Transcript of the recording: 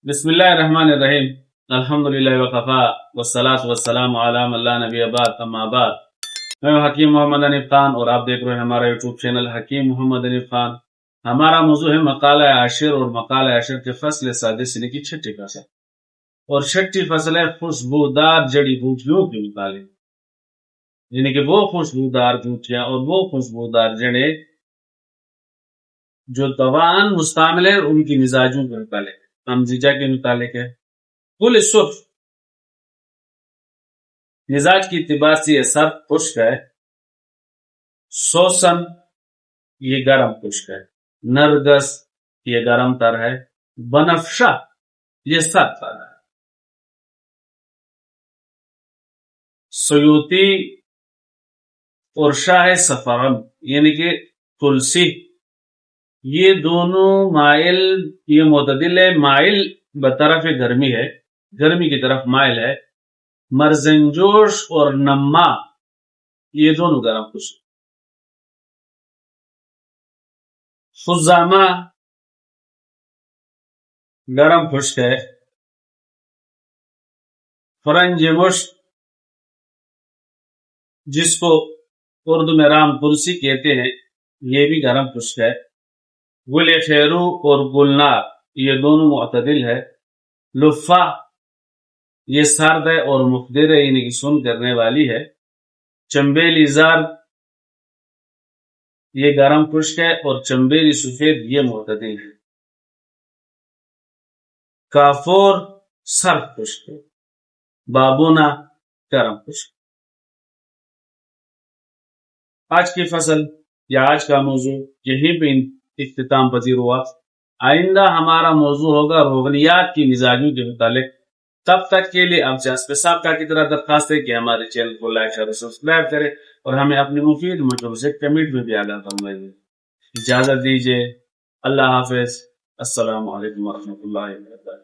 بسم اللہ الرحمن الرحیم۔ الحمدللہ وقفا والصلاة والسلام علی من لا نبی بعد اما بعد۔ میں حکیم محمد حنیف خان اور آپ دیکھ رہے ہیں ہمارا یوٹیوب چینل حکیم محمد حنیف خان۔ ہمارا موضوع ہے مقالہ عاشر، اور مقالہ عاشر کے فصل سادس یعنی کہ چھٹی فصل، اور چھٹی فصل ہے خوشبودار جڑی بوٹیوں کے متعلق، یعنی کہ وہ خوشبودار بوٹیاں اور وہ خوشبودار جڑیں جو دوان مستعمل ہے ان کی مزاجوں کے متعلق، امزجہ کے متعلق ہے۔ کل صرف مزاج کی اعتبار سے یہ سرد خشک ہے، سوسن یہ گرم خشک ہے، نرگس یہ گرم تر ہے، بنفشہ یہ سرد تر ہے، سیوتی اور شاہ سفرم یعنی کہ تلسی، یہ دونوں مائل، یہ معتدل ہے، مائل بطرف گرمی ہے، گرمی کی طرف مائل ہے۔ مرزنجوش اور نما یہ دونوں گرم خشک۔ خزامہ گرم خشک ہے۔ فرنج مشک جس کو اردو میں رام تلسی کہتے ہیں یہ بھی گرم خشک ہے۔ گل خیرو اور گلنار یہ دونوں معتدل ہے۔ لفہ یہ سرد ہے اور مخدر ہے یعنی کہ سن کرنے والی ہے۔ چمبیلی زرد یہ گرم خشک ہے، اور چمبیلی سفید یہ معتدل ہے۔ کافور سرد خشک ہے، بابونا گرم خشک۔ آج کی فصل یا آج کا موضوع یہیں پہ اختتام پذیر ہوا۔ آئندہ ہمارا موضوع ہوگا روغنیات کی مزاجوں کے متعلق۔ تب تک کے لیے آپ سے سابقہ کی طرح درخواست ہے کہ ہمارے چینل کو لائک شیئر اور سبسکرائب کریں، اور ہمیں اپنی مفید مشوروں سے کمنٹ میں بھی آگاہ فرمائیے۔ اجازت دیجیے، اللہ حافظ، السلام علیکم ورحمۃ اللہ وبرکاتہ۔